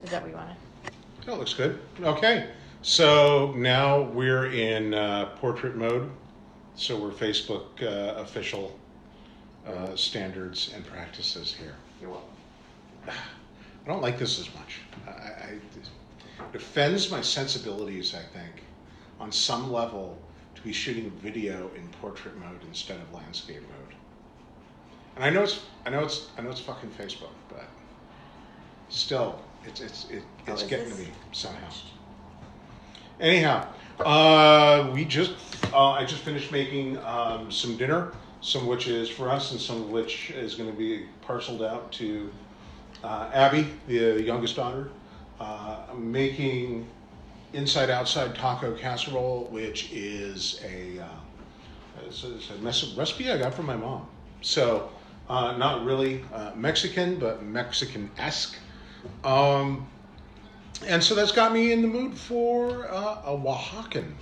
Is that what you wanted? That looks good. Okay, so now we're in portrait mode. So we're Facebook official standards and practices here. You're welcome. I don't like this as much. It offends my sensibilities, I think, on some level, to be shooting video in portrait mode instead of landscape mode. And I know it's fucking Facebook, but still, it's getting to me somehow. Anyhow, I just finished making some dinner, some of which is for us, and some of which is going to be parceled out to Abby, the youngest daughter. I'm making inside-outside taco casserole, which is a recipe I got from my mom. So not really Mexican, but Mexican-esque. And so that's got me in the mood for a Oaxacan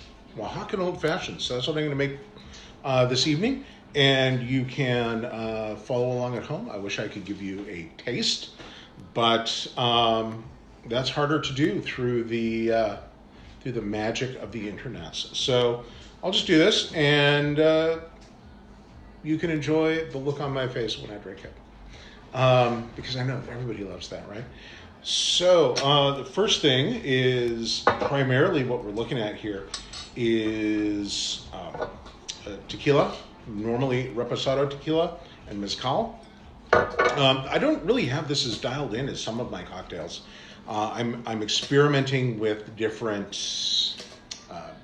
Old Fashioned. So that's what I'm going to make this evening. And you can follow along at home. I wish I could give you a taste, but that's harder to do through the magic of the internet. So I'll just do this, and you can enjoy the look on my face when I drink it, because I know everybody loves that, right? So the first thing is primarily what we're looking at here is tequila, normally reposado tequila and mezcal. I don't really have this as dialed in as some of my cocktails. I'm experimenting with different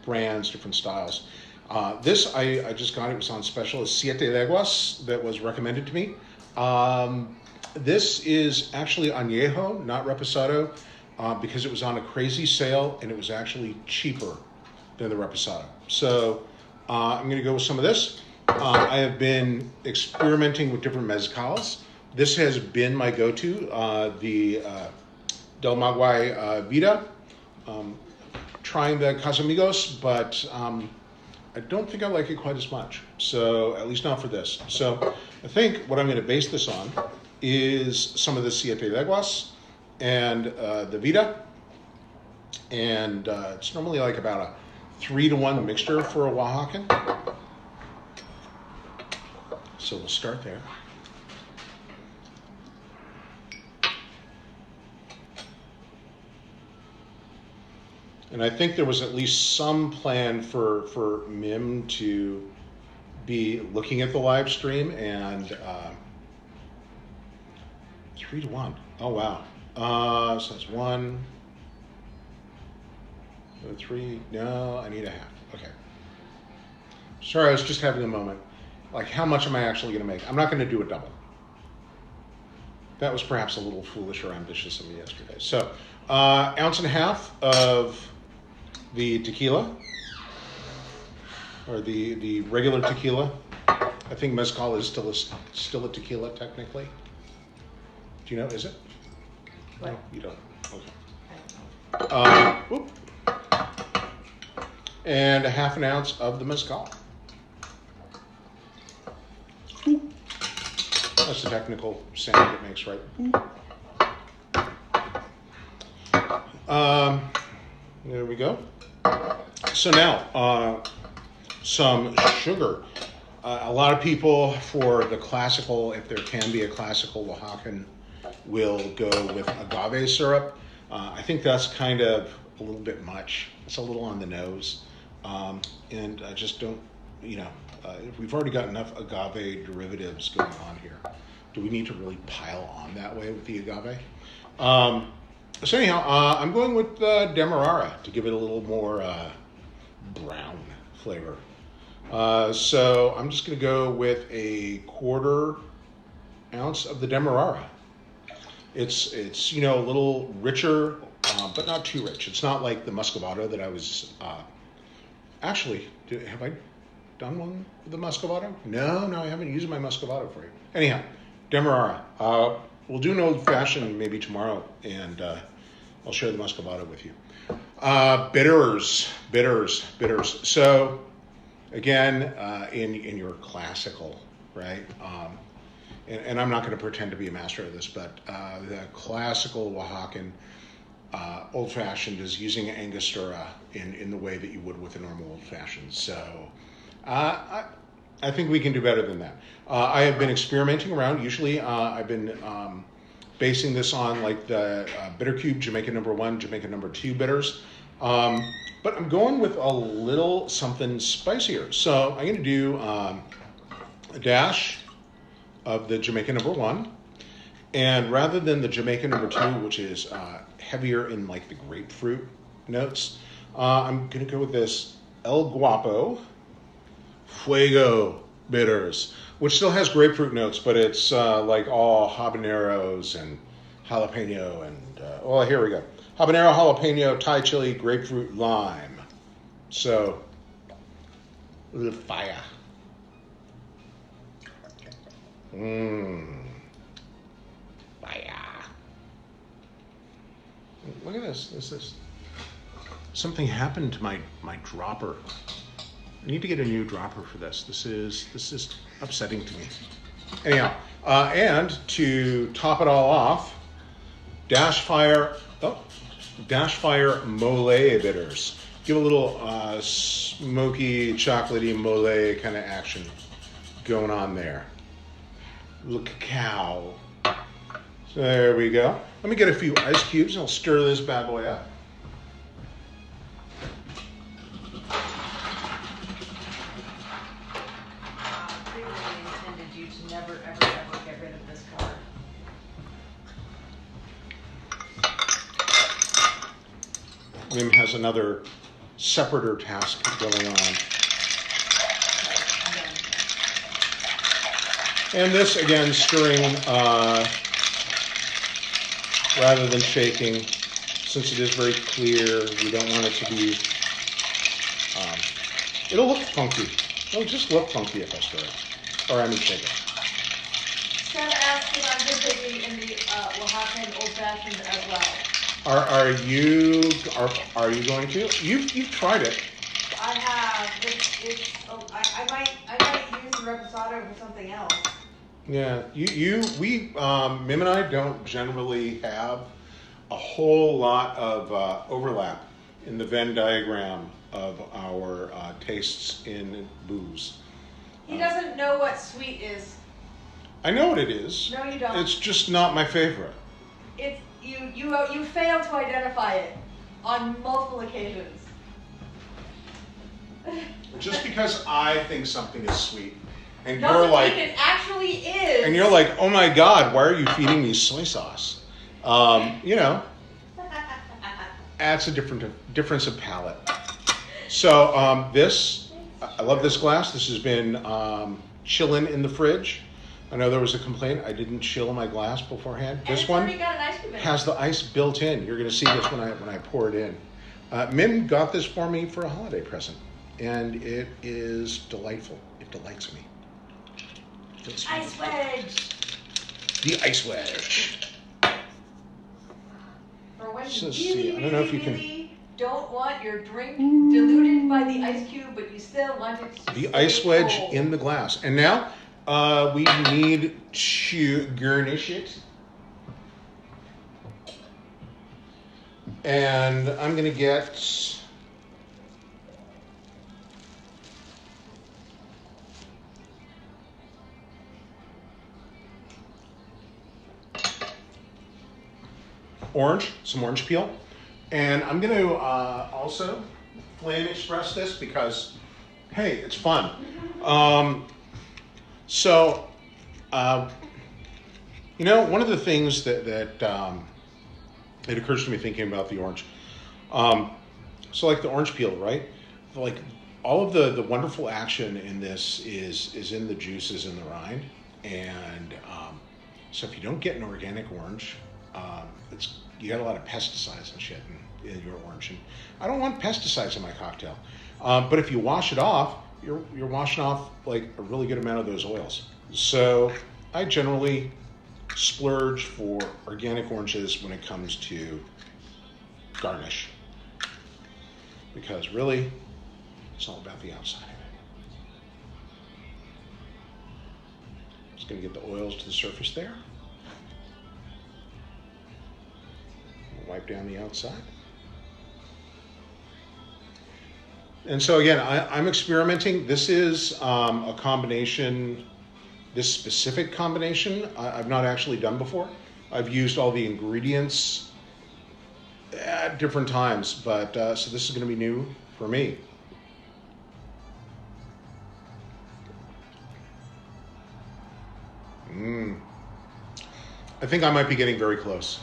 brands, different styles. This I just got, it was on special, is Siete Leguas that was recommended to me. This is actually añejo, not reposado, because it was on a crazy sale and it was actually cheaper than the reposado. So I'm going to go with some of this. I have been experimenting with different mezcals. This has been my go-to, the Del Maguey Vida. Trying the Casamigos, but I don't think I like it quite as much. So at least not for this. So I think what I'm going to base this on is some of the Siete Leguas and the Vida. And it's normally like about a 3-to-1 mixture for a Oaxacan. So we'll start there. And I think there was at least some plan for Mim to be looking at the live stream, and 3-to-1. Oh, wow. So that's 1, 3. No, I need a half. Okay. Sorry, I was just having a moment. Like, how much am I actually going to make? I'm not going to do a double. That was perhaps a little foolish or ambitious of me yesterday. So, 1.5 ounces of the tequila, or the regular tequila. I think mezcal is still a tequila technically. Do you know? Is it? What? No, you don't. Okay. I don't know. And 1/2 ounce of the mezcal. Oop. That's the technical sound it makes, right? There we go. So now, some sugar. A lot of people, for the classical, if there can be a classical Oaxacan, will go with agave syrup. I think that's kind of a little bit much. It's a little on the nose. And I just don't, we've already got enough agave derivatives going on here. Do we need to really pile on that way with the agave? So anyhow, I'm going with Demerara to give it a little more brown flavor. So I'm just going to go with a 1/4 ounce of the Demerara. It's a little richer, but not too rich. It's not like the Muscovado that I was actually. Have I done one with the Muscovado? No, I haven't used my Muscovado for you. Anyhow, Demerara. We'll do an old fashioned maybe tomorrow, and I'll share the Muscovado with you. Bitters. So again, in your classical, right? And I'm not going to pretend to be a master of this, but the classical Oaxacan, Old Fashioned is using Angostura in the way that you would with a normal Old Fashioned. So I think we can do better than that. I have been experimenting around. Usually I've been basing this on like the Bitter Cube, Jamaica number 1, Jamaica number 2 bitters. But I'm going with a little something spicier. So I'm going to do a dash of the Jamaica number 1. And rather than the Jamaica number 2, which is heavier in like the grapefruit notes, I'm going to go with this El Guapo Fuego bitters, which still has grapefruit notes, but it's like all habaneros and jalapeno and, well, here we go. Habanero, jalapeno, Thai chili, grapefruit, lime. So, a little fire. Fire. Look at this. This is something happened to my dropper. I need to get a new dropper for this. This is upsetting to me. Anyhow, and to top it all off, Dash Fire Mole bitters. Give a little smoky, chocolatey mole kind of action going on there. A little cacao. So there we go. Let me get a few ice cubes and I'll stir this bad boy up. Never, ever, ever get rid of this card. Wim has another separator task going on. And this, again, stirring rather than shaking. Since it is very clear, we don't want it to be, it'll look funky. It'll just look funky if I stir it. Or I mean shake it. Steph asked if I'm participating in the Oaxacan Old Fashioned as well. Are you going to? You've tried it. I have. I might use the reposado for something else. Yeah, we Mim and I don't generally have a whole lot of overlap in the Venn diagram of our tastes in booze. He doesn't know what sweet is. I know what it is. No, you don't. It's just not my favorite. It's you fail to identify it on multiple occasions. Just because I think something is sweet, and you're Doesn't like, mean it actually is. and you're like, oh my God, why are you feeding me soy sauce? You know, adds a difference of palate. So I love this glass. This has been chilling in the fridge. I know there was a complaint. I didn't chill my glass beforehand. And This one got an ice cream in it. has the ice built in. You're going to see this when I pour it in. Mim got this for me for a holiday present, and it is delightful. It delights me. Ice wedge. The ice wedge. For when So, you see, I don't know if you can- really don't want your drink diluted by the ice cube, but you still want it to The stay ice wedge cold. in the glass. And now we need to garnish it. And I'm going to get some orange peel. And I'm going to also flame express this because, hey, it's fun. You know, one of the things that it occurs to me thinking about the orange. So like the orange peel, right? Like all of the wonderful action in this is in the juices in the rind. And so if you don't get an organic orange, you got a lot of pesticides and shit in your orange. And I don't want pesticides in my cocktail. But if you wash it off, you're washing off like a really good amount of those oils. So I generally splurge for organic oranges when it comes to garnish. Because really, it's all about the outside of it. Just gonna get the oils to the surface there. wipe down the outside. And so again, I'm experimenting. This is a combination, this specific combination I've not actually done before. I've used all the ingredients at different times, but so this is going to be new for me. I think I might be getting very close.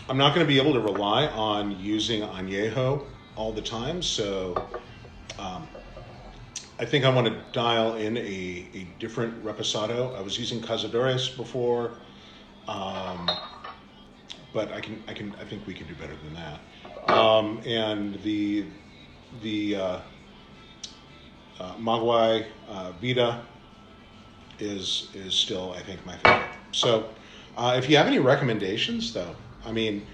I'm not going to be able to rely on using añejo all the time, so I think I want to dial in a different reposado. I was using cazadores before, but I think we can do better than that. And the Maguey Vida is still, I think, my favorite. So if you have any recommendations, though, I mean,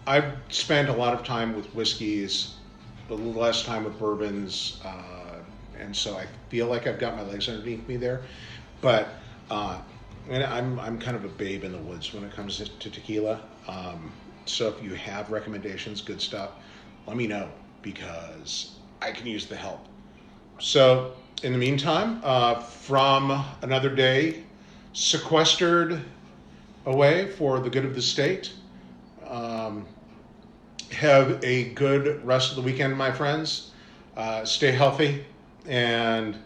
I've spent a lot of time with whiskeys, a little less time with bourbons, and so I feel like I've got my legs underneath me there. But and I'm kind of a babe in the woods when it comes to tequila. So if you have recommendations, good stuff, let me know, because I can use the help. So in the meantime, from another day, sequestered away for the good of the state, have a good rest of the weekend, my friends. Stay healthy, and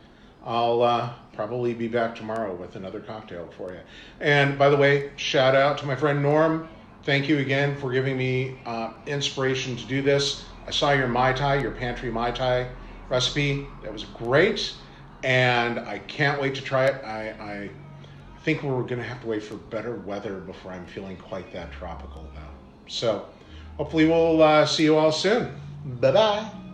I'll probably be back tomorrow with another cocktail for you. And by the way, shout out to my friend Norm. Thank you again for giving me inspiration to do this. I saw your Mai Tai, your pantry Mai Tai recipe. That was great, and I can't wait to try it. I think we're going to have to wait for better weather before I'm feeling quite that tropical, though. So hopefully we'll see you all soon. Bye-bye.